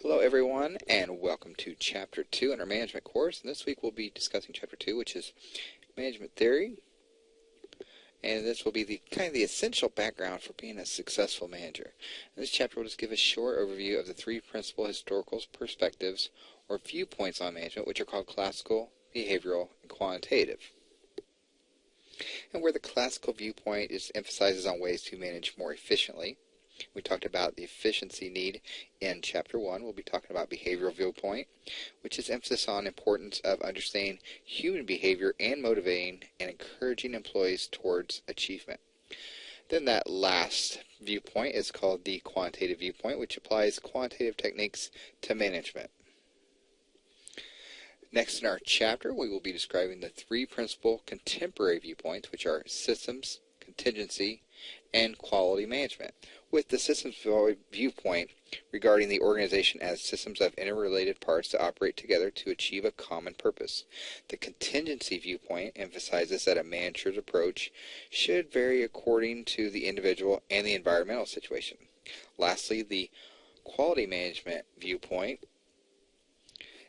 Hello everyone, and welcome to Chapter 2 in our management course. And this week we'll be discussing Chapter 2, which is management theory. And this will be the essential background for being a successful manager. In this chapter will just give a short overview of the three principal historical perspectives or viewpoints on management, which are called classical, behavioral, and quantitative. And where the classical viewpoint emphasizes on ways to manage more efficiently. We talked about the efficiency need in Chapter 1. We'll be talking about behavioral viewpoint, which is emphasis on importance of understanding human behavior and motivating and encouraging employees towards achievement. Then that last viewpoint is called the quantitative viewpoint, which applies quantitative techniques to management. Next in our chapter, we will be describing the three principal contemporary viewpoints, which are systems, contingency, and quality management, with the systems viewpoint regarding the organization as systems of interrelated parts that operate together to achieve a common purpose. The contingency viewpoint emphasizes that a manager's approach should vary according to the individual and the environmental situation. Lastly, the quality management viewpoint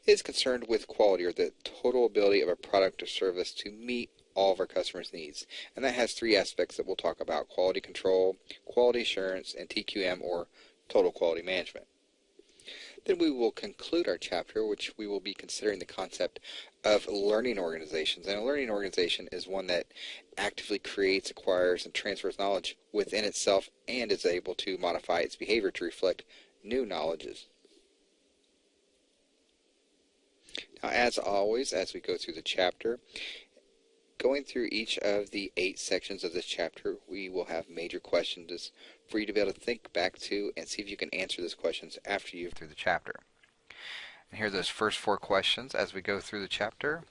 is concerned with quality, or the total ability of a product or service to meet all of our customers' needs. And that has three aspects that we'll talk about: quality control, quality assurance, and TQM, or total quality management. Then we will conclude our chapter, which we will be considering the concept of learning organizations. And a learning organization is one that actively creates, acquires, and transfers knowledge within itself and is able to modify its behavior to reflect new knowledges. Now, as always, as we go through the chapter, going through each of the 8 sections of this chapter, we will have major questions for you to be able to think back to and see if you can answer those questions after you've through the chapter. And here are those first 4 questions as we go through the chapter,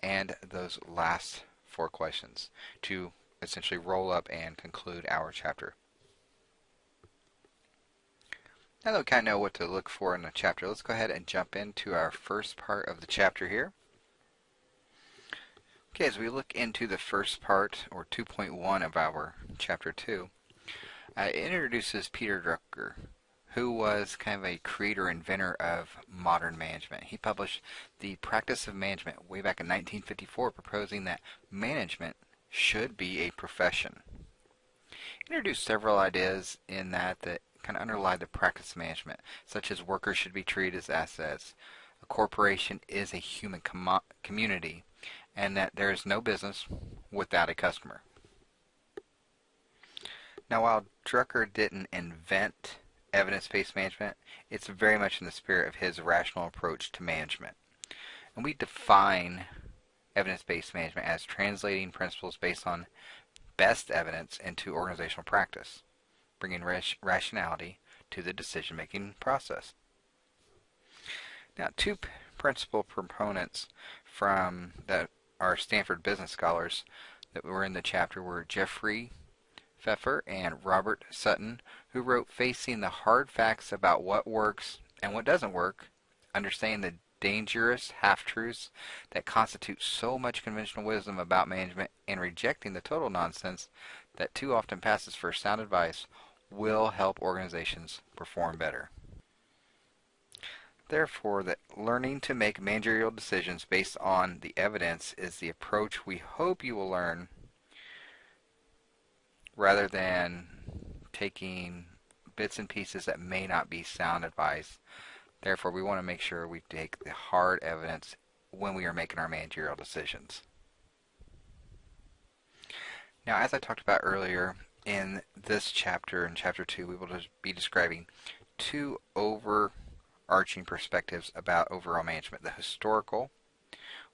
and those last 4 questions to essentially roll up and conclude our chapter. Now that we kind of know what to look for in the chapter, let's go ahead and jump into our first part of the chapter here. Okay, as we look into the first part, or 2.1 of our Chapter 2, it introduces Peter Drucker, who was kind of a creator, inventor of modern management. He published The Practice of Management way back in 1954, proposing that management should be a profession. He introduced several ideas in that kind of underlie the practice of management, such as workers should be treated as assets, a corporation is a human community, and that there is no business without a customer. Now, while Drucker didn't invent evidence-based management, it's very much in the spirit of his rational approach to management. And we define evidence-based management as translating principles based on best evidence into organizational practice, bringing rationality to the decision-making process. Now, 2 principal proponents from our Stanford business scholars that were in the chapter were Jeffrey Pfeffer and Robert Sutton, who wrote Facing the Hard Facts About What Works and What Doesn't Work, Understanding the Dangerous Half-Truths That Constitute So Much Conventional Wisdom About Management, and Rejecting the Total Nonsense That Too Often Passes for Sound Advice will help organizations perform better. Therefore, that learning to make managerial decisions based on the evidence is the approach we hope you will learn, rather than taking bits and pieces that may not be sound advice. Therefore, we want to make sure we take the hard evidence when we are making our managerial decisions. Now, as I talked about earlier, in this chapter, in Chapter 2, we will be describing 2 overarching perspectives about overall management. The historical,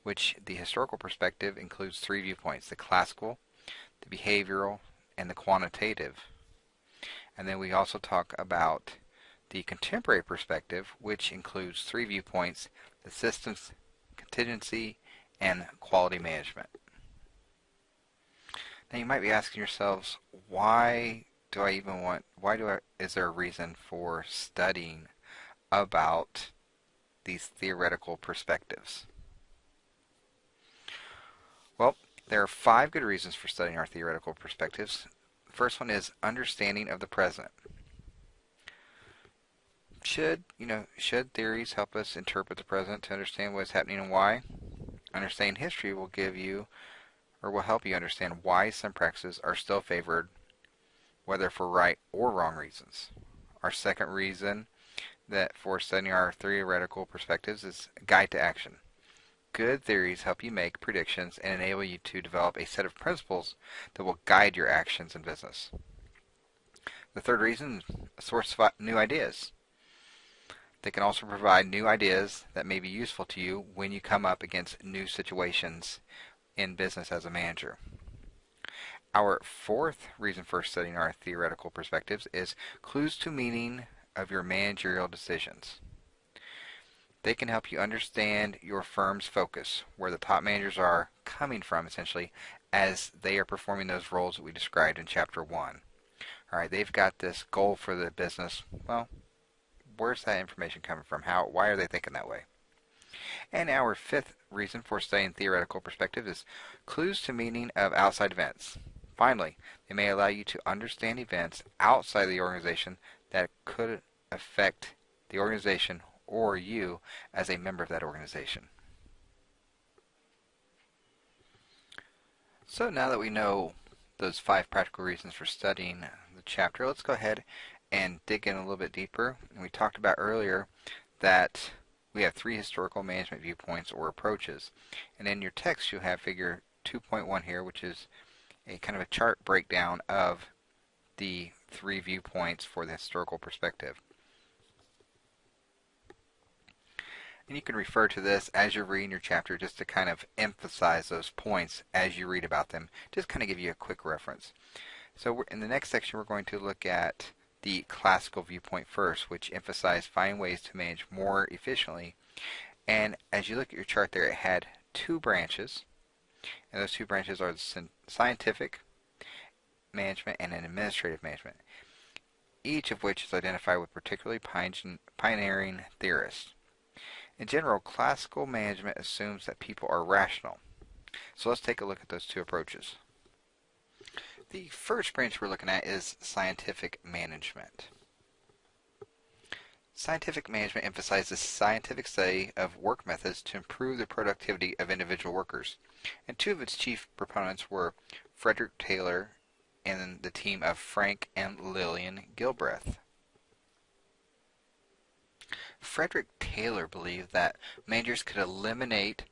which the historical perspective includes 3 viewpoints: the classical, the behavioral, and the quantitative. And then we also talk about the contemporary perspective, which includes 3 viewpoints: the systems, contingency, and quality management. Now you might be asking yourselves, is there a reason for studying about these theoretical perspectives? Well, there are 5 good reasons for studying our theoretical perspectives. The first one is understanding of the present. Should theories help us interpret the present to understand what's happening and why? Understanding history will give you, or will help you understand why some practices are still favored, whether for right or wrong reasons. Our second reason that for studying our theoretical perspectives is guide to action. Good theories help you make predictions and enable you to develop a set of principles that will guide your actions in business. The third reason, a source of new ideas. They can also provide new ideas that may be useful to you when you come up against new situations in business as a manager. Our fourth reason for studying our theoretical perspectives is clues to meaning of your managerial decisions. They can help you understand your firm's focus, where the top managers are coming from, essentially, as they are performing those roles that we described in Chapter 1. Alright, they've got this goal for the business. Well, where's that information coming from? Why are they thinking that way? And our fifth reason for studying theoretical perspective is clues to meaning of outside events. Finally, they may allow you to understand events outside the organization that could affect the organization or you as a member of that organization. So now that we know those 5 practical reasons for studying the chapter, let's go ahead and dig in a little bit deeper. And we talked about earlier that we have 3 historical management viewpoints or approaches. And in your text you'll have figure 2.1 here, which is a kind of a chart breakdown of the 3 viewpoints for the historical perspective. And you can refer to this as you're reading your chapter just to kind of emphasize those points as you read about them, just kind of give you a quick reference. So in the next section we're going to look at the classical viewpoint first, which emphasized finding ways to manage more efficiently. And as you look at your chart there, it had 2 branches, and those 2 branches are the scientific management and an administrative management, each of which is identified with particularly pioneering theorists. In general, classical management assumes that people are rational. So let's take a look at those 2 approaches. The first branch we're looking at is scientific management. Scientific management emphasizes scientific study of work methods to improve the productivity of individual workers. And 2 of its chief proponents were Frederick Taylor and the team of Frank and Lillian Gilbreths. Frederick Taylor believed that managers could eliminate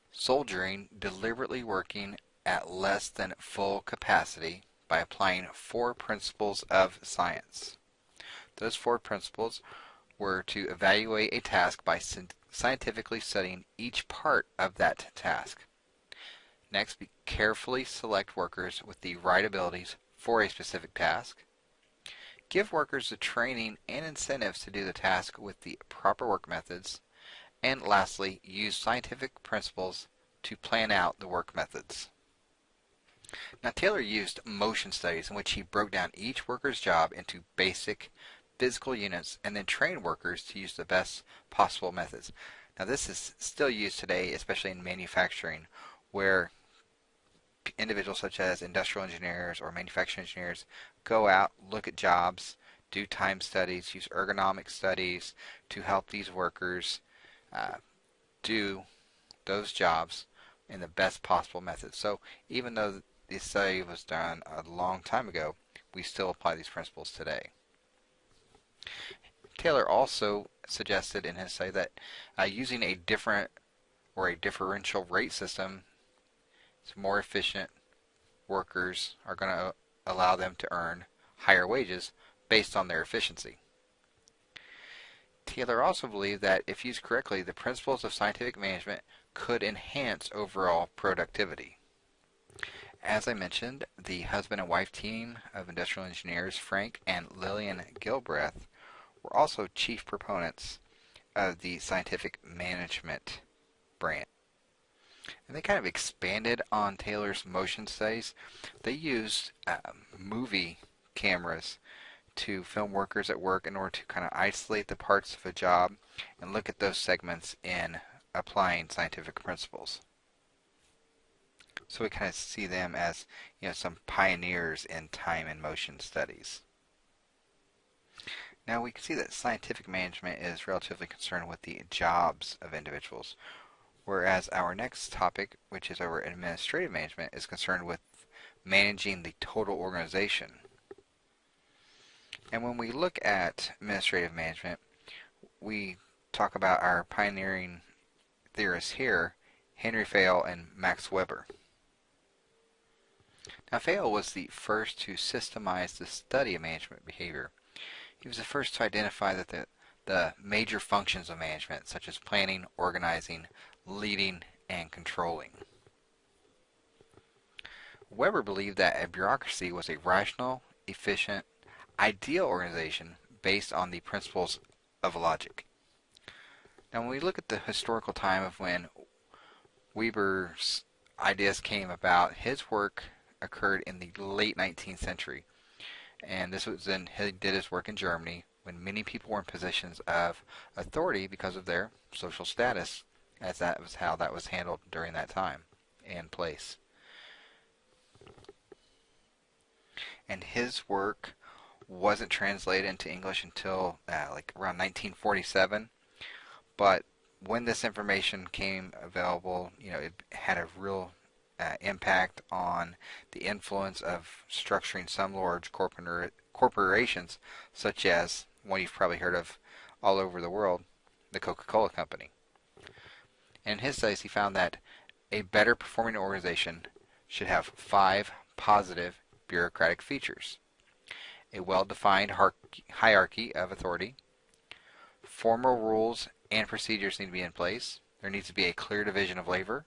soldiering deliberately working at less than full capacity by applying 4 principles of science. Those 4 principles were to evaluate a task by scientifically studying each part of that task. Next, carefully select workers with the right abilities for a specific task. Give workers the training and incentives to do the task with the proper work methods. And lastly, use scientific principles to plan out the work methods. Now, Taylor used motion studies in which he broke down each worker's job into basic physical units and then trained workers to use the best possible methods. Now, this is still used today, especially in manufacturing, where individuals such as industrial engineers or manufacturing engineers go out, look at jobs, do time studies, use ergonomic studies to help these workers do those jobs in the best possible method. So even though this study was done a long time ago, we still apply these principles today. Taylor also suggested in his study that using a different or a differential rate system, so more efficient workers are going to allow them to earn higher wages based on their efficiency. Taylor also believed that if used correctly, the principles of scientific management could enhance overall productivity. As I mentioned, the husband and wife team of industrial engineers, Frank and Lillian Gilbreths, were also chief proponents of the scientific management branch. And they kind of expanded on Taylor's motion studies. They used movie cameras to film workers at work in order to kind of isolate the parts of a job and look at those segments in applying scientific principles. So we kind of see them as, some pioneers in time and motion studies. Now we can see that scientific management is relatively concerned with the jobs of individuals, whereas our next topic, which is over administrative management, is concerned with managing the total organization. And when we look at administrative management, we talk about our pioneering theorists here, Henry Fayol and Max Weber. Now, Fayol was the first to systemize the study of management behavior. He was the first to identify that the major functions of management, such as planning, organizing, leading, and controlling. Weber believed that a bureaucracy was a rational, efficient, ideal organization based on the principles of logic. Now, when we look at the historical time of when Weber's ideas came about, his work occurred in the late 19th century. And this was when he did his work in Germany, when many people were in positions of authority because of their social status, as that was how that was handled during that time and place. And his work wasn't translated into English until like around 1947. But when this information came available, it had a real impact on the influence of structuring some large corporations, such as one you've probably heard of all over the world, the Coca-Cola Company. And in his studies, he found that a better performing organization should have 5 positive bureaucratic features: a well-defined hierarchy of authority, formal rules and procedures need to be in place, there needs to be a clear division of labor,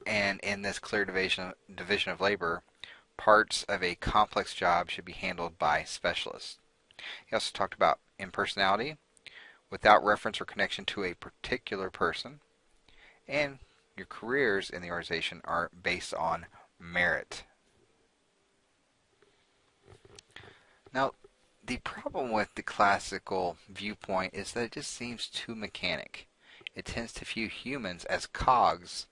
and in this clear division of labor, parts of a complex job should be handled by specialists. He also talked about impersonality, without reference or connection to a particular person, and your careers in the organization are based on merit. Now, the problem with the classical viewpoint is that it just seems too mechanic. It tends to view humans as cogs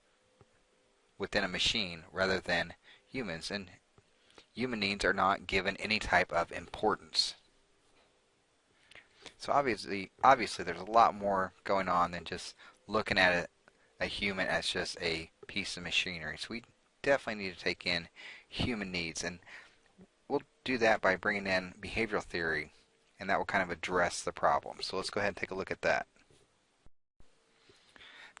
within a machine rather than humans, and human needs are not given any type of importance. So obviously there's a lot more going on than just looking at a human as just a piece of machinery. So we definitely need to take in human needs, and we'll do that by bringing in behavioral theory, and that will kind of address the problem. So let's go ahead and take a look at that.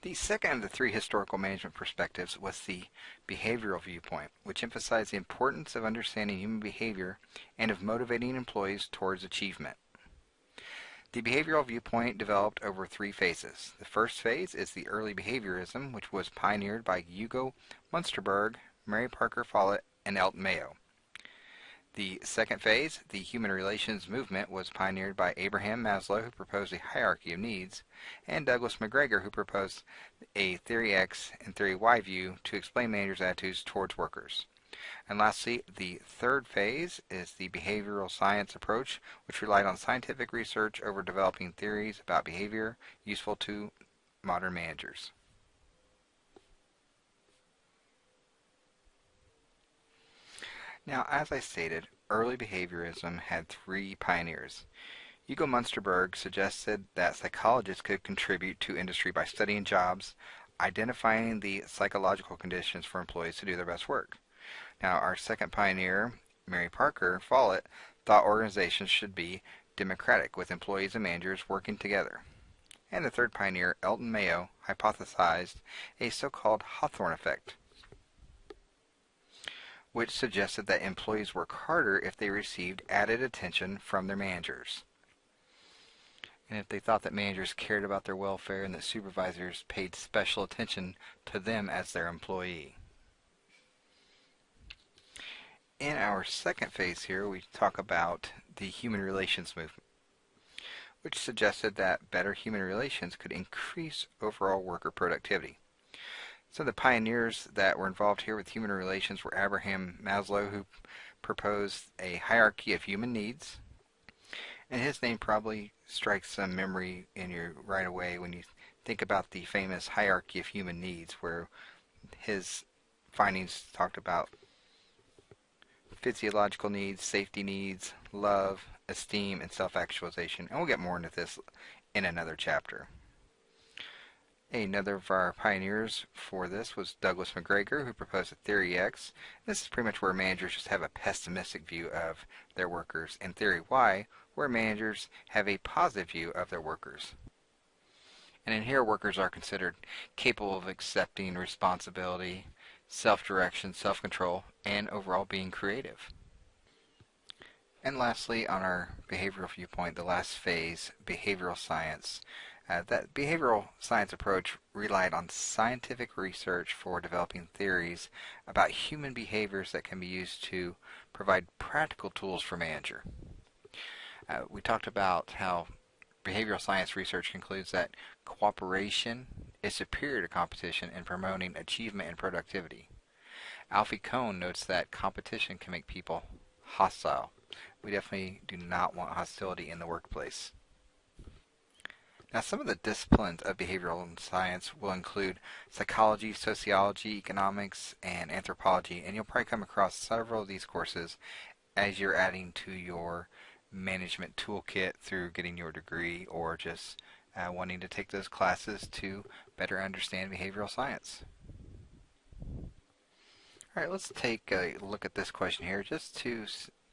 The second of the 3 historical management perspectives was the behavioral viewpoint, which emphasized the importance of understanding human behavior and of motivating employees towards achievement. The behavioral viewpoint developed over 3 phases. The first phase is the early behaviorism, which was pioneered by Hugo Munsterberg, Mary Parker Follett, and Elton Mayo. The second phase, the human relations movement, was pioneered by Abraham Maslow, who proposed a hierarchy of needs, and Douglas McGregor, who proposed a Theory X and Theory Y view to explain managers' attitudes towards workers. And lastly, the third phase is the behavioral science approach, which relied on scientific research over developing theories about behavior useful to modern managers. Now, as I stated, early behaviorism had 3 pioneers. Hugo Munsterberg suggested that psychologists could contribute to industry by studying jobs, identifying the psychological conditions for employees to do their best work. Now, our second pioneer, Mary Parker Follett, thought organizations should be democratic, with employees and managers working together. And the third pioneer, Elton Mayo, hypothesized a so-called Hawthorne effect, which suggested that employees work harder if they received added attention from their managers, and if they thought that managers cared about their welfare and that supervisors paid special attention to them as their employee. In our second phase here, we talk about the human relations movement, which suggested that better human relations could increase overall worker productivity. So the pioneers that were involved here with human relations were Abraham Maslow, who proposed a hierarchy of human needs. And his name probably strikes some memory in you right away when you think about the famous hierarchy of human needs, where his findings talked about physiological needs, safety needs, love, esteem, and self-actualization, and we'll get more into this in another chapter. Another of our pioneers for this was Douglas McGregor, who proposed a Theory X. This is pretty much where managers just have a pessimistic view of their workers, and Theory Y, where managers have a positive view of their workers. And in here, workers are considered capable of accepting responsibility, self-direction, self-control, and overall being creative. And lastly, on our behavioral viewpoint, the last phase, behavioral science. That behavioral science approach relied on scientific research for developing theories about human behaviors that can be used to provide practical tools for manager. We talked about how behavioral science research concludes that cooperation is superior to competition in promoting achievement and productivity. Alfie Kohn notes that competition can make people hostile. We definitely do not want hostility in the workplace. Now, some of the disciplines of behavioral science will include psychology, sociology, economics, and anthropology, and you'll probably come across several of these courses as you're adding to your management toolkit through getting your degree or just wanting to take those classes to better understand behavioral science. Alright, let's take a look at this question here just to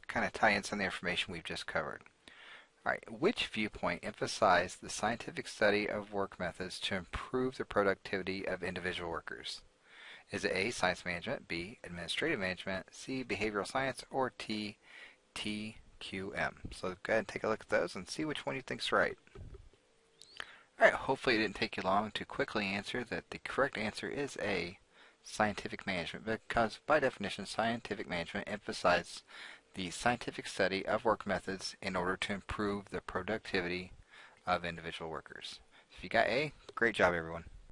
kind of tie in some of the information we've just covered. Alright, which viewpoint emphasized the scientific study of work methods to improve the productivity of individual workers? Is it A, science management, B, administrative management, C, behavioral science, or T, TQM? So go ahead and take a look at those and see which one you think's right. Alright, hopefully it didn't take you long to quickly answer that the correct answer is A, scientific management, because by definition scientific management emphasizes the scientific study of work methods in order to improve the productivity of individual workers. If you got A, great job everyone.